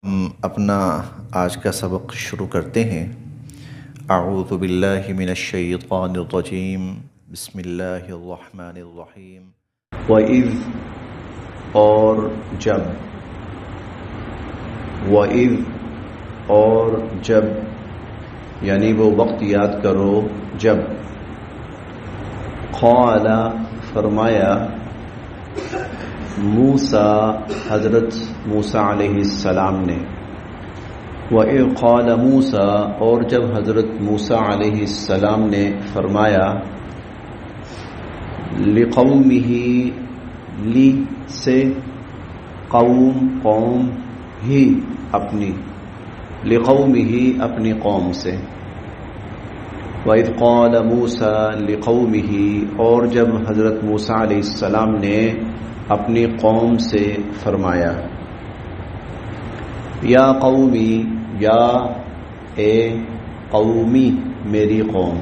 ہم اپنا آج کا سبق شروع کرتے ہیں۔ اعوذ باللہ من الشیطان الرجیم، بسم اللہ الرحمن الرحیم۔ وَإِذْ اور جب، وَإِذْ اور جب، یعنی وہ وقت یاد کرو جب قال فرمایا موسیٰ حضرت موسیٰ علیہ السلام نے، وَإِذْ قَالَ موسیٰ اور جب حضرت موسیٰ علیہ السلام نے فرمایا لِقَوْمِهِ لی سے قوم ہی اپنی، لِقَوْمِهِ اپنی قوم سے، وَإِذْ قَالَ مُوسَىٰ لِقَوْمِهِ اور جب حضرت موسیٰ علیہ السلام نے اپنی قوم سے فرمایا یا قومی، یا اے قومی میری قوم،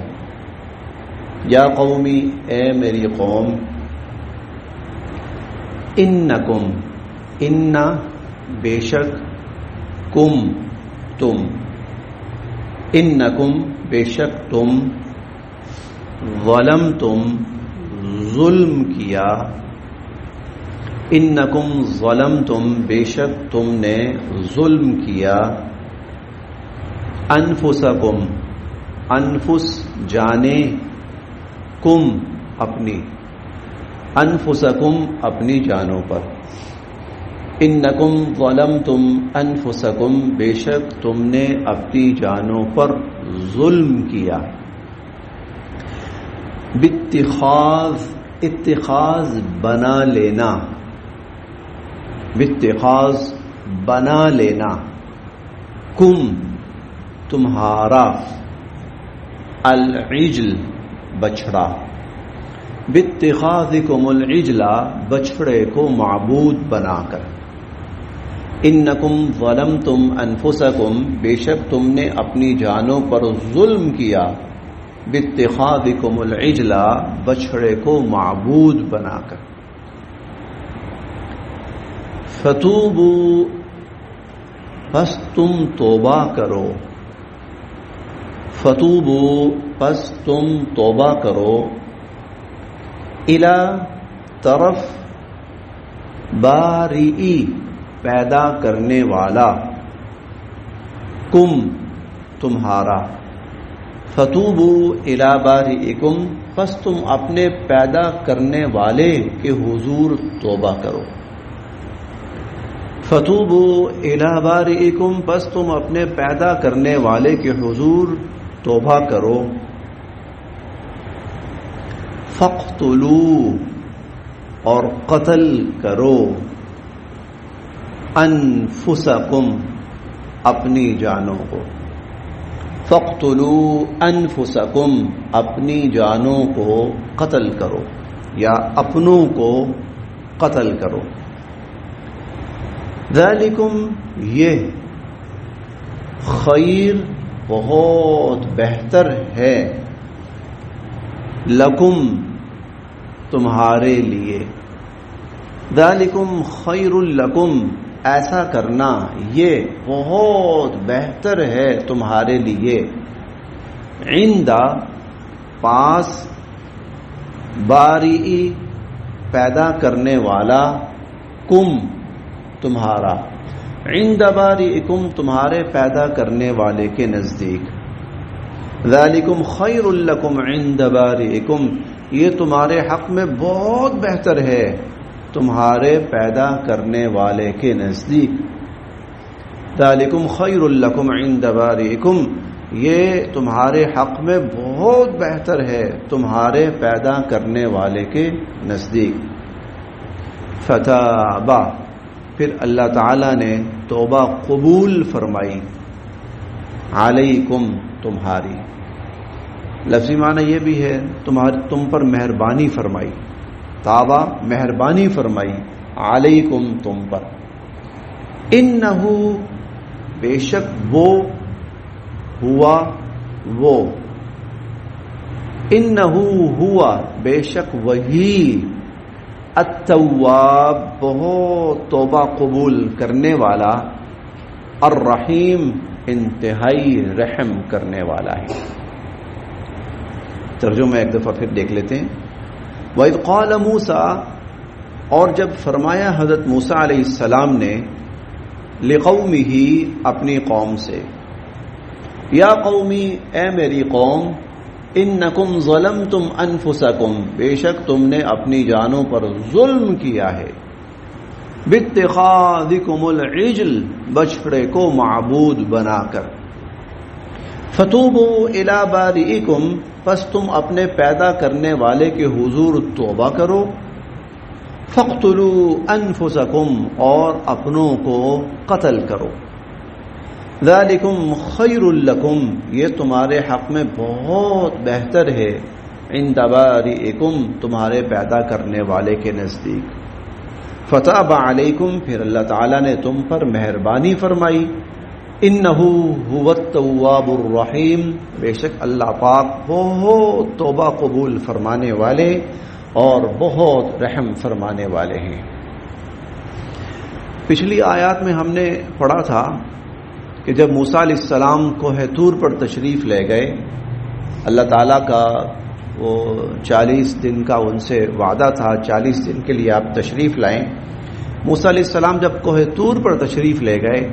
یا قومی اے میری قوم، انکم ان بے شک، کم تم، انکم بے شک تم، ظلمتم ظلم کیا، انکم ظلمتم بے شک تم نے ظلم کیا، انفسکم انفس جانے، کم اپنی، انفسکم اپنی جانوں پر، انکم ظلمتم انفسکم بے شک تم نے اپنی جانوں پر ظلم کیا، باتخاذ اتخاذ بنا لینا، باتخاذ بنا لینا، کم تمہارا، العجل بچھڑا، باتخاذکم العجل بچھڑے کو معبود بنا کر، انکم ظلمتم انفسکم بے شک تم نے اپنی جانوں پر ظلم کیا، باتخاذکم العجل بچھڑے کو معبود بنا کر، فتوبوا پس تم توبہ کرو، فتوبوا پس تم توبہ کرو، الی طرف بارئی پیدا کرنے والا، کم تمہارا، فتوبوا الی بارئکم پس تم اپنے پیدا کرنے والے کے حضور توبہ کرو، فتوبوا الی بارئکم پس تم اپنے پیدا کرنے والے کے حضور توبہ کرو، فاقتلوا اور قتل کرو، انفسکم اپنی جانوں کو، فاقتلوا انفسکم اپنی جانوں کو قتل کرو یا اپنوں کو قتل کرو، ذالکم یہ، خیر بہت بہتر ہے، لکم تمہارے لیے، ذالکم خیر لکم ایسا کرنا یہ بہت بہتر ہے تمہارے لیے، عند پاس، باری پیدا کرنے والا، کم تمہارا، عند بارئکم تمہارے پیدا کرنے والے کے نزدیک، ذالکم خیر لکم عند بارئکم یہ تمہارے حق میں بہت بہتر ہے تمہارے پیدا کرنے والے کے نزدیک، ذالکم خیر لکم عند بارئکم یہ تمہارے حق میں بہت بہتر ہے تمہارے پیدا کرنے والے کے نزدیک، فتابا پھر اللہ تعالی نے توبہ قبول فرمائی، علیکم تمہاری، لفظی معنی یہ بھی ہے تم پر مہربانی فرمائی، تابہ مہربانی فرمائی، علیکم تم پر، انہو بے شک وہ، ہوا وہ، انہو ہوا بے شک وہی، التواب بہت توبہ قبول کرنے والا، الرحیم انتہائی رحم کرنے والا ہے. ترجمہ ایک دفعہ پھر دیکھ لیتے ہیں. وَإِذْ قَالَ مُوسَىٰ، اور جب فرمایا حضرت موسیٰ علیہ السلام نے لِقَوْمِهِ اپنی قوم سے، یا قومی اے میری قوم، انکم ظلمتم انفسکم، بے شک تم نے اپنی جانوں پر ظلم کیا ہے، باتخاذکم العجل، بچڑے کو معبود بنا کر، فتوبوا الی بارئکم، پس تم اپنے پیدا کرنے والے کے حضور توبہ کرو، فاقتلوا انفسکم، اور اپنوں کو قتل کرو، ذالکم خیر لکم، یہ تمہارے حق میں بہت بہتر ہے، عند بارئکم، تمہارے پیدا کرنے والے کے نزدیک، فتاب علیکم، پھر اللہ تعالیٰ نے تم پر مہربانی فرمائی، انہ هو التواب الرحیم، بے شک اللہ پاک بہت توبہ قبول فرمانے والے اور بہت رحم فرمانے والے ہیں. پچھلی آیات میں ہم نے پڑھا تھا کہ جب موسیٰ علیہ السلام کوہ طور پر تشریف لے گئے، اللہ تعالیٰ کا وہ 40 دن کا ان سے وعدہ تھا، 40 دن کے لیے آپ تشریف لائیں. موسیٰ علیہ السلام جب کوہ طور پر تشریف لے گئے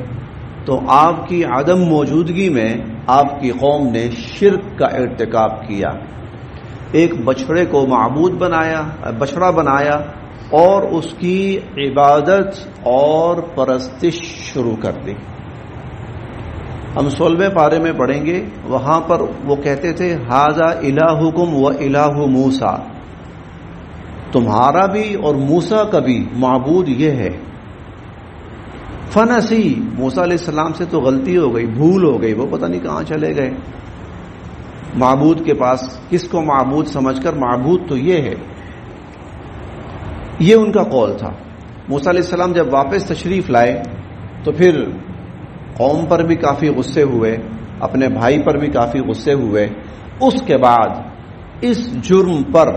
تو آپ کی عدم موجودگی میں آپ کی قوم نے شرک کا ارتکاب کیا، ایک بچڑے کو معبود بنایا، بچڑا بنایا، اور اس کی عبادت اور پرستش شروع کر دی. ہم 16ویں پارے میں پڑھیں گے، وہاں پر وہ کہتے تھے ھذا الہکم و الہ موسیٰ، تمہارا بھی اور موسیٰ کا بھی معبود یہ ہے. فنسی، موسیٰ علیہ السلام سے تو غلطی ہو گئی، بھول ہو گئی، وہ پتہ نہیں کہاں چلے گئے معبود کے پاس، کس کو معبود سمجھ کر، معبود تو یہ ہے. یہ ان کا قول تھا. موسیٰ علیہ السلام جب واپس تشریف لائے تو پھر قوم پر بھی کافی غصے ہوئے، اپنے بھائی پر بھی کافی غصے ہوئے. اس کے بعد اس جرم پر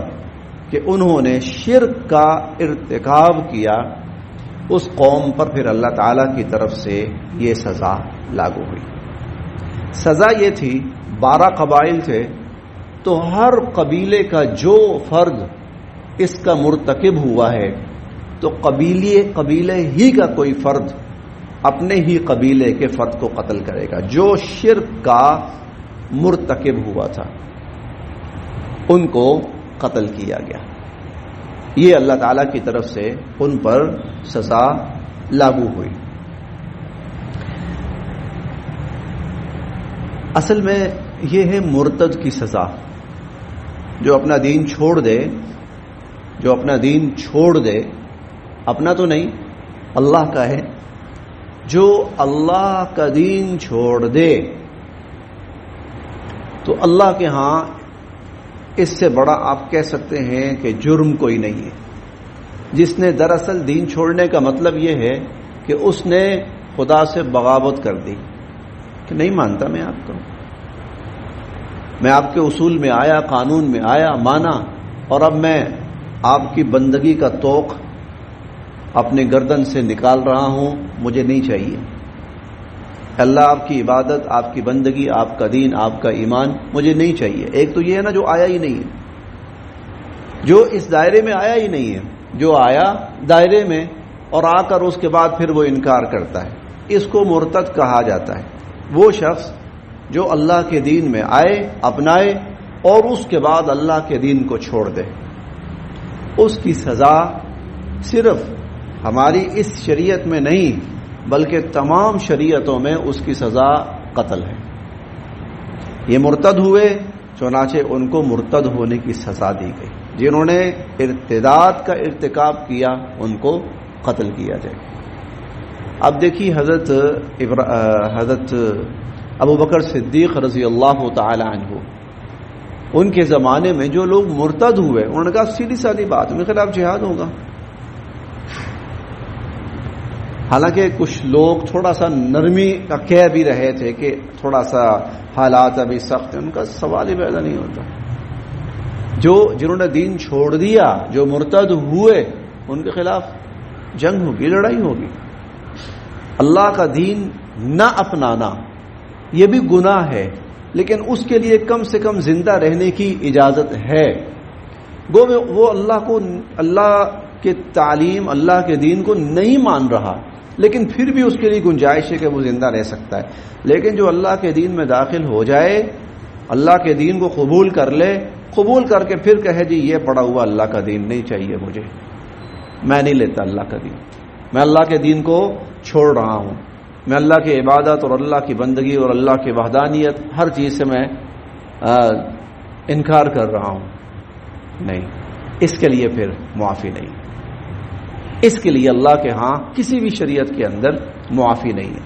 کہ انہوں نے شرک کا ارتکاب کیا، اس قوم پر پھر اللہ تعالی کی طرف سے یہ سزا لاگو ہوئی. سزا یہ تھی، 12 قبائل تھے، تو ہر قبیلے کا جو فرد اس کا مرتکب ہوا ہے تو قبیلے ہی کا کوئی فرد اپنے ہی قبیلے کے فرد کو قتل کرے گا. جو شرک کا مرتکب ہوا تھا ان کو قتل کیا گیا. یہ اللہ تعالی کی طرف سے ان پر سزا لاگو ہوئی. اصل میں یہ ہے مرتد کی سزا. جو اپنا دین چھوڑ دے، جو اپنا دین چھوڑ دے، اپنا تو نہیں اللہ کا ہے، جو اللہ کا دین چھوڑ دے تو اللہ کے ہاں اس سے بڑا آپ کہہ سکتے ہیں کہ جرم کوئی نہیں ہے. جس نے دراصل دین چھوڑنے کا مطلب یہ ہے کہ اس نے خدا سے بغاوت کر دی کہ نہیں مانتا میں آپ کو، میں آپ کے اصول میں آیا، قانون میں آیا، مانا، اور اب میں آپ کی بندگی کا توق اپنے گردن سے نکال رہا ہوں، مجھے نہیں چاہیے. اللہ آپ کی عبادت، آپ کی بندگی، آپ کا دین، آپ کا ایمان مجھے نہیں چاہیے. ایک تو یہ ہے نا جو آیا ہی نہیں ہے، جو اس دائرے میں آیا ہی نہیں ہے، جو آیا دائرے میں اور آ کر اس کے بعد پھر وہ انکار کرتا ہے، اس کو مرتد کہا جاتا ہے. وہ شخص جو اللہ کے دین میں آئے، اپنائے اور اس کے بعد اللہ کے دین کو چھوڑ دے، اس کی سزا صرف ہماری اس شریعت میں نہیں بلکہ تمام شریعتوں میں اس کی سزا قتل ہے. یہ مرتد ہوئے، چنانچہ ان کو مرتد ہونے کی سزا دی گئی. جنہوں نے ارتداد کا ارتکاب کیا ان کو قتل کیا جائے. اب دیکھیے حضرت ابوبکر صدیق رضی اللہ تعالی عنہ، ان کے زمانے میں جو لوگ مرتد ہوئے انہوں نے کہا سیدھی سادھی بات، ان کے خلاف جہاد ہوگا. حالانکہ کچھ لوگ تھوڑا سا نرمی کا کہہ بھی رہے تھے کہ تھوڑا سا حالات ابھی سخت ہیں، ان کا سوال ہی پیدا نہیں ہوتا. جنہوں نے دین چھوڑ دیا، جو مرتد ہوئے، ان کے خلاف جنگ ہوگی، لڑائی ہوگی. اللہ کا دین نہ اپنانا یہ بھی گناہ ہے، لیکن اس کے لیے کم سے کم زندہ رہنے کی اجازت ہے۔ گو وہ اللہ کے تعلیم، اللہ کے دین کو نہیں مان رہا، لیکن پھر بھی اس کے لیے گنجائش ہے کہ وہ زندہ رہ سکتا ہے۔ لیکن جو اللہ کے دین میں داخل ہو جائے، اللہ کے دین کو قبول کر لے، قبول کر کے پھر کہے جی یہ پڑا ہوا اللہ کا دین نہیں چاہیے مجھے، میں نہیں لیتا اللہ کا دین، میں اللہ کے دین کو چھوڑ رہا ہوں، میں اللہ کی عبادت اور اللہ کی بندگی اور اللہ کی وحدانیت ہر چیز سے میں انکار کر رہا ہوں، نہیں، اس کے لیے پھر معافی نہیں، اس کے لیے اللہ کے ہاں کسی بھی شریعت کے اندر معافی نہیں ہے۔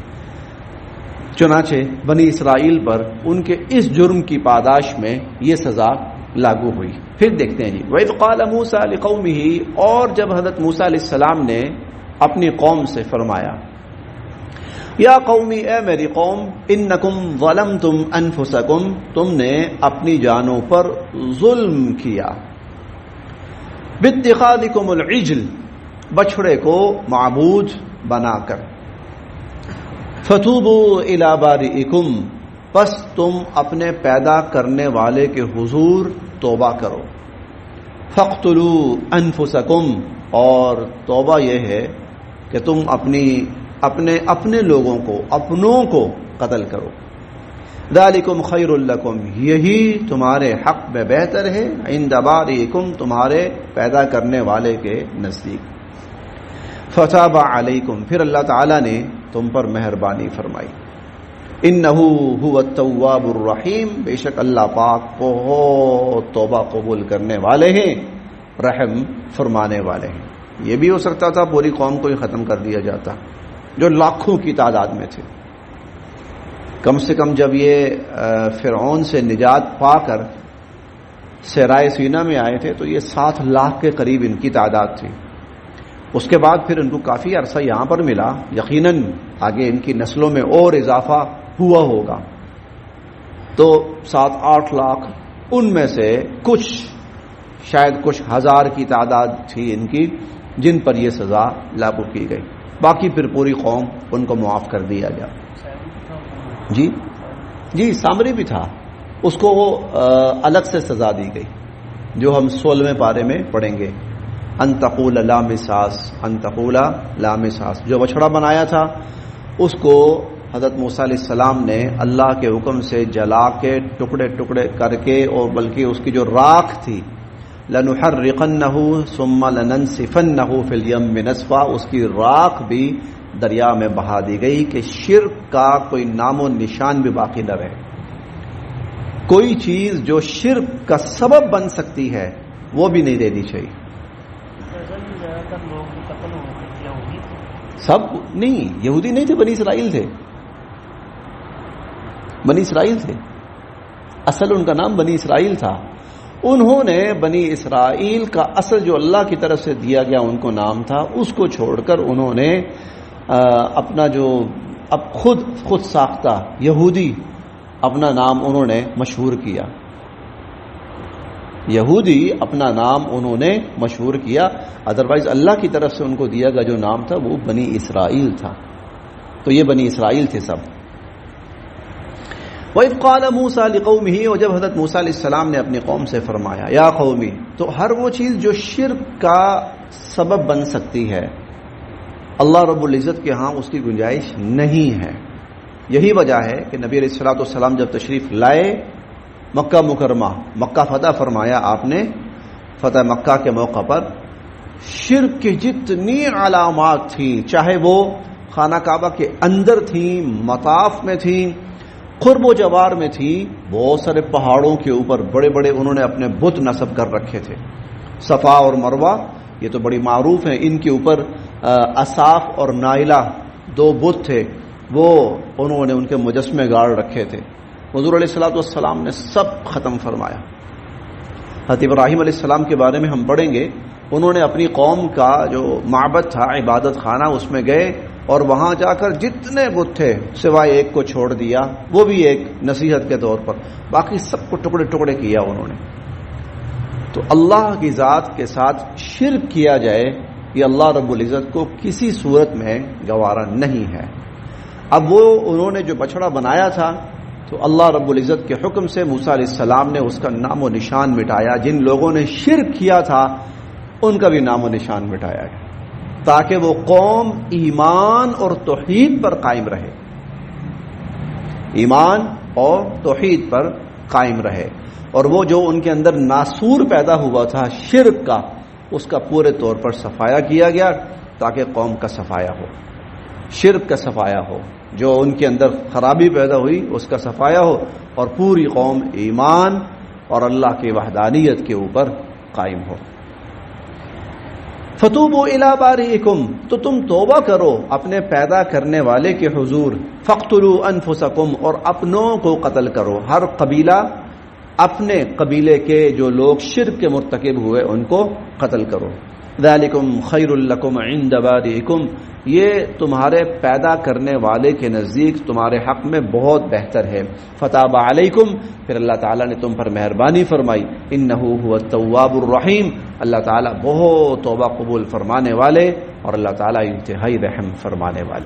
چنانچہ بنی اسرائیل پر ان کے اس جرم کی پاداش میں یہ سزا لاگو ہوئی۔ پھر دیکھتے ہیں جی، وَإِذْ قَالَ مُوسَىٰ لِقَوْمِهِ، اور جب حضرت موسیٰ علیہ السلام نے اپنی قوم سے فرمایا، یا قومی، اے میری قوم، انکم ظلمتم انفسکم، تم نے اپنی جانوں پر ظلم کیا، باتخاذکم العجل، بچھڑے کو معبود بنا کر، فتوبوا الی بارئکم، پس تم اپنے پیدا کرنے والے کے حضور توبہ کرو، فاقتلوا انفسکم، اور توبہ یہ ہے کہ تم اپنے لوگوں کو، اپنوں کو قتل کرو، ذالکم خیر لکم، یہی تمہارے حق میں بہتر ہے، عند بارئکم، تمہارے پیدا کرنے والے کے نزدیک، فتاب علیکم، پھر اللہ تعالی نے تم پر مہربانی فرمائی، انہ هو التواب الرحیم، بے شک اللہ پاک بہت توبہ قبول کرنے والے ہیں، رحم فرمانے والے ہیں۔ یہ بھی ہو سکتا تھا پوری قوم کو ہی ختم کر دیا جاتا، جو لاکھوں کی تعداد میں تھے۔ کم سے کم جب یہ فرعون سے نجات پا کر صحرائے سینا میں آئے تھے تو یہ 7 لاکھ کے قریب ان کی تعداد تھی۔ اس کے بعد پھر ان کو کافی عرصہ یہاں پر ملا، یقیناً آگے ان کی نسلوں میں اور اضافہ ہوا ہوگا، تو 7-8 لاکھ، ان میں سے شاید کچھ ہزار کی تعداد تھی ان کی جن پر یہ سزا لاگو کی گئی، باقی پھر پوری قوم ان کو معاف کر دیا گیا۔ جی سامری بھی تھا، اس کو الگ سے سزا دی گئی، جو ہم 16ویں پارے میں پڑھیں گے، ان تقول لا مساس، ان تقول لا مساس، جو بچھڑا بنایا تھا اس کو حضرت موسیٰ علیہ السلام نے اللہ کے حکم سے جلا کے ٹکڑے ٹکڑے کر کے، اور بلکہ اس کی جو راکھ تھی، لنحرقنہ ثم لننسفنہ فی الیم نسفا، اس کی راکھ بھی دریا میں بہا دی گئی کہ شرک کا کوئی نام و نشان بھی باقی نہ رہے۔ کوئی چیز جو شرک کا سبب بن سکتی ہے وہ بھی نہیں دینی چاہیے۔ سب نہیں، یہودی نہیں تھے، بنی اسرائیل تھے، بنی اسرائیل تھے، اصل ان کا نام بنی اسرائیل تھا۔ انہوں نے بنی اسرائیل کا اصل جو اللہ کی طرف سے دیا گیا ان کو نام تھا، اس کو چھوڑ کر انہوں نے اپنا جو اب خود ساختہ یہودی اپنا نام انہوں نے مشہور کیا، یہودی اپنا نام انہوں نے مشہور کیا، ادروائز اللہ کی طرف سے ان کو دیا گیا جو نام تھا وہ بنی اسرائیل تھا، تو یہ بنی اسرائیل تھے سب۔ وَإِذْ قَالَ مُوسَىٰ لِقَوْمِهِ، اور جب حضرت موسیٰ علیہ السلام نے اپنی قوم سے فرمایا، یا قومی، تو ہر وہ چیز جو شرک کا سبب بن سکتی ہے اللہ رب العزت کے ہاں اس کی گنجائش نہیں ہے۔ یہی وجہ ہے کہ نبی علیہ الصلوۃ والسلام جب تشریف لائے مکہ مکرمہ، مکہ فتح فرمایا آپ نے، فتح مکہ کے موقع پر شرک کی جتنی علامات تھیں، چاہے وہ خانہ کعبہ کے اندر تھیں، مطاف میں تھیں، قرب و جوار میں تھی، بہت سارے پہاڑوں کے اوپر بڑے بڑے انہوں نے اپنے بت نصب کر رکھے تھے، صفا اور مروہ یہ تو بڑی معروف ہیں، ان کے اوپر اصاف اور نائلہ 2 بت تھے، وہ انہوں نے ان کے مجسمے گاڑ رکھے تھے، حضور علیہ الصلوۃ والسلام نے سب ختم فرمایا۔ حضرت ابراہیم علیہ السلام کے بارے میں ہم پڑھیں گے، انہوں نے اپنی قوم کا جو معبد تھا، عبادت خانہ، اس میں گئے اور وہاں جا کر جتنے بت تھے سوائے ایک کو چھوڑ دیا، وہ بھی ایک نصیحت کے طور پر، باقی سب کو ٹکڑے ٹکڑے کیا انہوں نے۔ تو اللہ کی ذات کے ساتھ شرک کیا جائے یہ اللہ رب العزت کو کسی صورت میں گوارا نہیں ہے۔ اب وہ انہوں نے جو بچڑا بنایا تھا تو اللہ رب العزت کے حکم سے موسیٰ علیہ السلام نے اس کا نام و نشان مٹایا. جن لوگوں نے شرک کیا تھا ان کا بھی نام و نشان مٹایا گیا تاکہ وہ قوم ایمان اور توحید پر قائم رہے. ایمان اور توحید پر قائم رہے. اور وہ جو ان کے اندر ناسور پیدا ہوا تھا شرک کا، اس کا پورے طور پر صفایا کیا گیا تاکہ قوم کا صفایا ہو، شرک کا صفایا ہو، جو ان کے اندر خرابی پیدا ہوئی اس کا صفایا ہو، اور پوری قوم ایمان اور اللہ کی وحدانیت کے اوپر قائم ہو. فتوبوا الی بارئکم، تو تم توبہ کرو اپنے پیدا کرنے والے کے حضور. فاقتلوا انفسکم، اور اپنوں کو قتل کرو. ہر قبیلہ اپنے قبیلے کے جو لوگ شرک کے مرتکب ہوئے ان کو قتل کرو. ذالکم خیر لکم عند بارئکم، یہ تمہارے پیدا کرنے والے کے نزدیک تمہارے حق میں بہت بہتر ہے. فتاب علیکم، پھر اللہ تعالیٰ نے تم پر مہربانی فرمائی. انہ هو التواب الرحیم، اللہ تعالیٰ بہت توبہ قبول فرمانے والے اور اللہ تعالیٰ انتہائی رحم فرمانے والے.